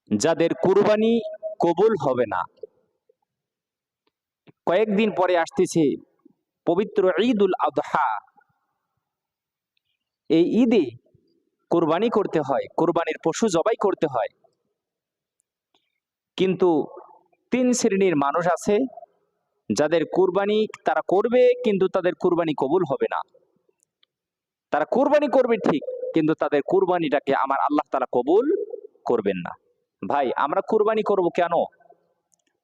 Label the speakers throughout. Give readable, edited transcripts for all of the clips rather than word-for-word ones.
Speaker 1: যাদের কুরবানি কবুল হবে না। কয়েকদিন পরে আসতেছে পবিত্র ঈদুল আযহা। এই ঈদে কুরবানি করতে হয়, কুরবানির পশু জবাই করতে হয়। কিন্তু ৩ শ্রেণীর মানুষ আছে যাদের কুরবানি তারা করবে, কিন্তু তাদের কুরবানি কবুল হবে না। তারা কুরবানি করবে ঠিক, কিন্তু তাদের কুরবানিটাকে আমার আল্লাহ তাআলা কবুল করবেন না। ভাই, আমরা কুরবানি করব কেন?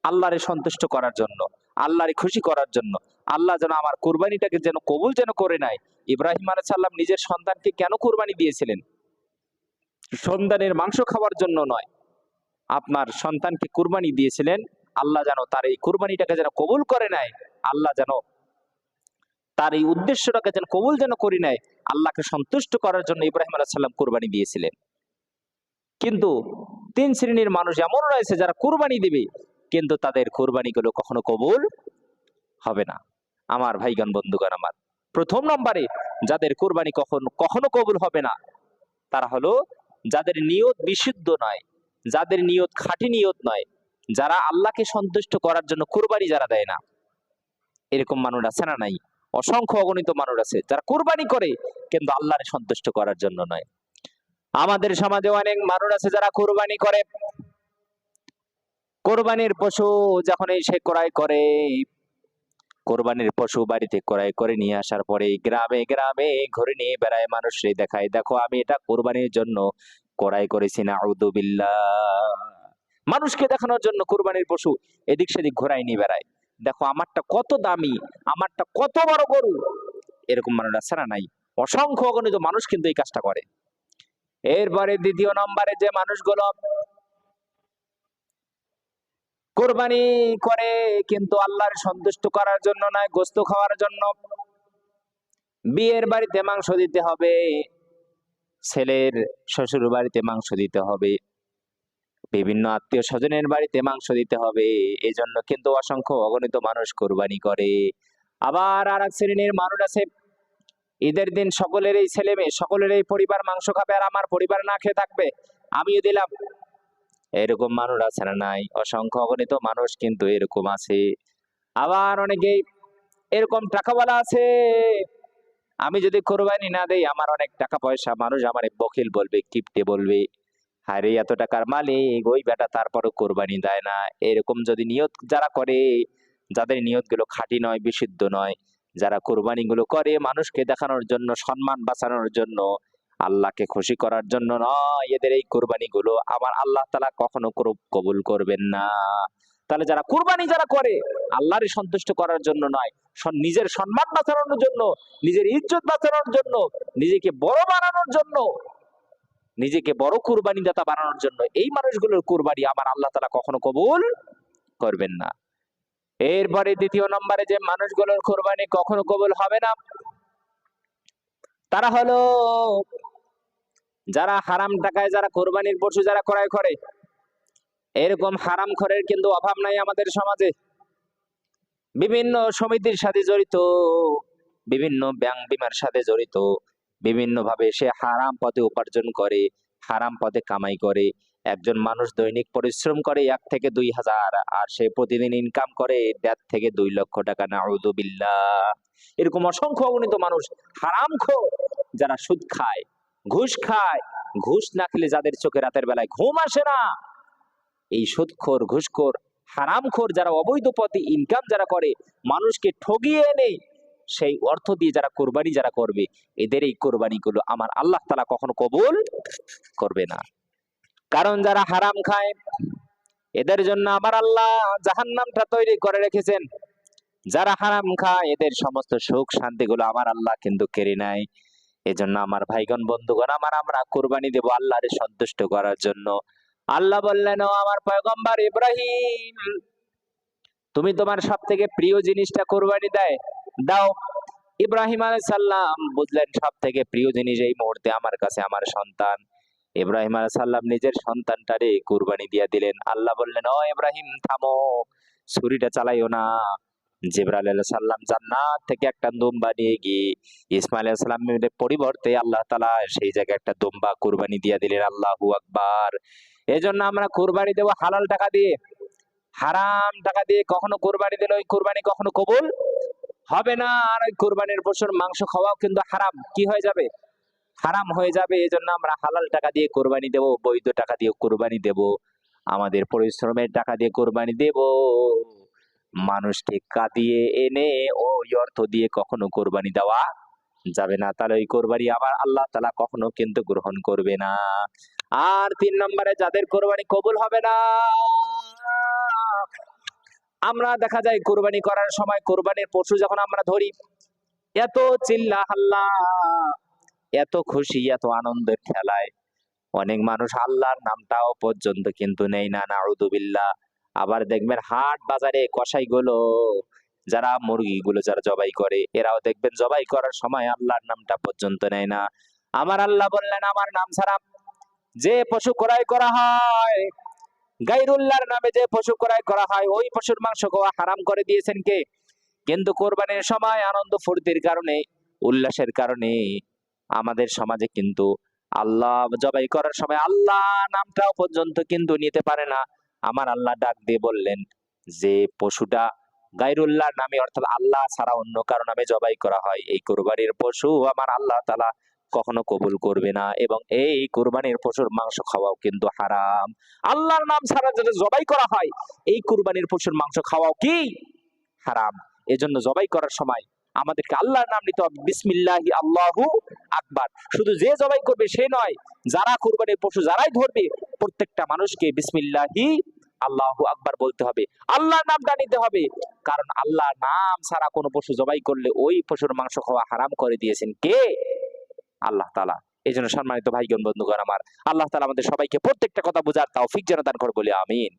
Speaker 1: আল্লাহরে সন্তুষ্ট করার জন্য, আল্লাহরে খুশি করার জন্য। আল্লাহ যেন আমার কুরবানিটাকে যেন কবুল যেন করে নেয়। ইব্রাহিম আলাইহিস সালাম নিজের সন্তানকে কেন কুরবানি দিয়েছিলেন? সন্তানের মাংস খাওয়ার জন্য নয়, আপনার সন্তানকে কুরবানি দিয়েছিলেন আল্লাহ যেন তার এই কুরবানিটাকে যেন কবুল করে নেয়। আল্লাহ যেন তার এই উদ্দেশ্যটাকে যেন কবুল যেন করে নেয়। আল্লাহকে সন্তুষ্ট করার জন্য ইব্রাহিম আলাইহিস সালাম কুরবানি দিয়েছিলেন। কিন্তু ৩ শ্রেণীর মানুষ এমন রয়েছে যারা কুরবানি দিবে, কিন্তু তাদের কুরবানিগুলো কখনো কবুল হবে না। আমার ভাইগণ, বন্ধুগণ আমার, প্রথম নম্বরে যাদের কুরবানি কখনো কবুল হবে না, তারা হলো যাদের নিয়ত বিশুদ্ধ নয়, যাদের নিয়ত খাঁটি নিয়ত নয়, যারা আল্লাহকে সন্তুষ্ট করার জন্য কুরবানি যারা দেয় না। এরকম মানুষ আছে না নাই? অসংখ্য অগণিত মানুষ আছে যারা কুরবানি করে কিন্তু আল্লাহরে সন্তুষ্ট করার জন্য নয়। আমাদের সমাজে অনেক মানুষ আছে যারা কুরবানি করে, কোরবানির পশু যখন সে ক্রয় করে, কোরবানির পশু বাড়িতে ক্রয় করে নিয়ে আসার পরে গ্রামে গ্রামে ঘুরে নিয়ে বেড়ায়, মানুষকে দেখায়, দেখো আমি এটা কোরবানির জন্য ক্রয় করেছি। নাউযুবিল্লাহ। মানুষকে দেখানোর জন্য কোরবানির পশু এদিক সেদিক ঘোরায় নিয়ে বেড়ায়, দেখো আমারটা কত দামি, আমারটা কত বড় গরু। এরকম মানুষ আছে না নাই? অসংখ্য অগণিত মানুষ কিন্তু এই কাজটা করে। এরপরে দ্বিতীয় নম্বরে যে মানুষগুলো কোরবানি করে কিন্তু আল্লাহর সন্তুষ্ট করার জন্য নয়, গোশত খাওয়ার জন্য। বিয়ের বাড়িতে মাংস দিতে হবে, ছেলের শ্বশুর বাড়িতে মাংস দিতে হবে, বিভিন্ন আত্মীয় স্বজনের বাড়িতে মাংস দিতে হবে, এজন্য কিন্তু অসংখ্য অগণিত মানুষ কোরবানি করে। আবার আর এক শ্রেণীর মানুষ আছে, ঈদের দিন সকলেরই ছেলে মেয়ে সকলেরই পরিবার মাংস খাবে আর আমার পরিবার না খেয়ে থাকবে, আমিও দিলাম। এরকম মানুষ আছে না নাই? অসংখ্য অগণিত মানুষ কিন্তু এরকম আছে। আবার অনেকেই এরকম টাকাওয়ালা আছে, আমি যদি কোরবানি না দেই আমার অনেক টাকা পয়সা, মানুষ আমার বখিল বলবে, কিপটে বলবে, আরে এত টাকার মালিক ওই বেটা তারপরও কোরবানি দেয় না। এরকম যদি নিয়ত যারা করে, যাদের নিয়ত গুলো খাঁটি নয়, বিশুদ্ধ নয়, যারা কোরবানি গুলো করে মানুষকে দেখানোর জন্য, সম্মান বাঁচানোর জন্য, আল্লাহকে খুশি করার জন্য নয়, এদের এই কোরবানি গুলো আমার আল্লাহ তাআলা কখনো কবুল করবেন না। তাহলে যারা কুরবানি যারা করে আল্লাহরে সন্তুষ্ট করার জন্য নয়, নিজের সম্মান বাঁচানোর জন্য, নিজের ইজ্জত বাঁচানোর জন্য, নিজেকে বড় বানানোর জন্য, নিজেকে বড় কুরবানি দাতা বানানোর জন্য, এই মানুষগুলোর কুরবানি আমার আল্লাহ তাআলা কখনো কবুল করবেন না। এরপরে দ্বিতীয় নম্বরে যে মানুষগুলোর কুরবানি কখনো কবুল হবে না, তারা হলো যারা হারাম টাকায় যারা কোরবানির পশু যারা ক্রয় করে। এরকম হারাম খোরের কিন্তু অভাব নাই আমাদের সমাজে। বিভিন্ন সমিতির সাথে জড়িত, বিভিন্ন ব্যাংক বিমার সাথে জড়িত, বিভিন্ন ভাবে সে হারাম পথে উপার্জন করে, হারাম পথে কামাই করে। একজন মানুষ দৈনিক পরিশ্রম করে 1 থেকে 2,000, আর সে প্রতিদিন ইনকাম করে 1.5 থেকে 2 লক্ষ টাকা। নাউযুবিল্লাহ। এরকম অসংখ্য অগণিত মানুষ হারামখোর, যারা সুদ খায়, ঘুষ খায়। ঘুষ না খেলে যাদের চোখে রাতের বেলায় ঘুম আসে না, এই সুদখোর, ঘুষখোর, হারামখোর যারা অবৈধ পথে ইনকাম যারা করে, মানুষকে ঠগিয়ে এনে সেই অর্থ দিয়ে যারা কোরবানি যারা করবে, এদের এই কোরবানি গুলো আমার আল্লাহ তাআলা কখনো কবুল করবে না। কারণ যারা হারাম খায় এদের জন্য আমার আল্লাহ জাহান্নামটা তৈরি করে রেখেছেন। যারা হারাম খায় এদের সমস্ত সুখ শান্তি গুলো আমার আল্লাহ কিন্তু কেড়ে নেয়। এজন্য আমার ভাইগণ, বন্ধুগণ আমার, আমরা কোরবানি দেব আল্লাহরে সন্তুষ্ট করার জন্য। আল্লাহ বললেন, ও আমার পয়গম্বর ইব্রাহিম, তুমি তোমার সব থেকে প্রিয় জিনিসটা কোরবানি দাও। ইব্রাহিম আলাইহিস সালাম বুঝলেন সব থেকে প্রিয় জিনিস এই মুহূর্তে আমার কাছে আমার সন্তান। ইব্রাহিম আলাইহিস সালাম নিজের সন্তানটারে কুরবানি দিয়ে দিলেন। আল্লাহ বললেন, ও ইব্রাহিম থামো, ছুরিটা চালাইও না। জিবরাইল আলাইহিস সালাম জান্নাত থেকে একটা দুম্বা নিয়ে গিয়ে ইসমাইল আলাইহিস সালামের পরিবর্তে আল্লাহ তাআলা সেই জায়গায় একটা দুম্বা কুরবানি দিয়ে দিলেন। আল্লাহু আকবার। এই জন্য আমরা কোরবানি দেবো হালাল টাকা দিয়ে। হারাম টাকা দিয়ে কখনো কোরবানি দিলে ওই কোরবানি কখনো কবুল হবে না। আর ওই কোরবানির পশুর মাংস খাওয়াও কিন্তু হারাম কি হয়ে যাবে, হারাম হয়ে যাবে। এই জন্য আমরা হালাল টাকা দিয়ে কোরবানি দেব, বৈধ টাকা দিয়ে কোরবানি দেব, আমাদের পরিশ্রমের টাকা দিয়ে কোরবানি দেব। মানুষকে কাঁদিয়ে এনে ওই অর্থ দিয়ে কখনো কোরবানি দেওয়া যাবে না, তাহলে ওই কোরবানি আবার আল্লাহ তাআলা কখনো কিন্তু গ্রহণ করবে না। আর 3 নম্বরে যাদের কোরবানি কবুল হবে না, আমরা দেখা যায় কোরবানি করার সময় কোরবানির পশু যখন আমরা ধরি, এত চিল্লা হাল্লা, এত খুশি, এত আনন্দের খেলায় অনেক মানুষ আল্লাহর নামটাও পর্যন্ত কিন্তু নেই না, নাউযুবিল্লাহ। আবার দেখবেন হাট বাজারে কসাইগুলো, যারা মুরগিগুলো যারা জবাই করে, এরাও দেখবেন জবাই করার সময় আল্লাহর নামটা পর্যন্ত নেয় না। আমার আল্লাহ বললেন, আমার নাম ছাড়া যে পশু ক্রয় করা হয়, গায়রুল্লাহর নামে যে পশু ক্রয় করা হয়, ওই পশুর মাংস খাওয়া হারাম করে দিয়েছেন কে? কিন্তু কোরবানির সময় আনন্দ ফুর্তির কারণে, উল্লাসের কারণে আমাদের সমাজে কিন্তু আল্লাহ জবাই করার সময় আল্লাহ নামটাও পর্যন্ত কিন্তু নিতে পারে না। আমার আল্লাহ ডাক দিয়ে বললেন যে পশুটা গায়রুল্লাহর নামে অর্থাৎ আল্লাহ ছাড়া অন্য কারো নামে জবাই করা হয়, এই কোরবানির পশু আমার আল্লাহ তাআলা কখনো কবুল করবে না, এবং এই কোরবানির পশুর মাংস খাওয়াও কিন্তু হারাম। আল্লাহর নাম ছাড়া যেটা জবাই করা হয়, এই কোরবানির পশুর মাংস খাওয়াও কি হারাম। এজন্য জবাই করার সময় আমাদেরকে আল্লাহর নাম নিতে হবে, বিসমিল্লাহি আল্লাহু আকবার। শুধু যে জবাই করবে সে নয়, যারা কুরবানির পশু যারাই ধরবে, প্রত্যেকটা মানুষকে বিসমিল্লাহি আল্লাহু আকবার বলতে হবে, আল্লাহর নামটা নিতে হবে। কারণ আল্লাহর নাম ছাড়া কোনো পশু জবাই করলে ওই পশুর মাংস খাওয়া হারাম করে দিয়েছেন কে? আল্লাহ তাআলা। এই জন্য সম্মানিত ভাইগণ বন্ধুগণ আমার, আল্লাহ তাআলা আমাদের সবাইকে প্রত্যেকটা কথা বোঝার তৌফিক যেন দান করে, বলি আমিন।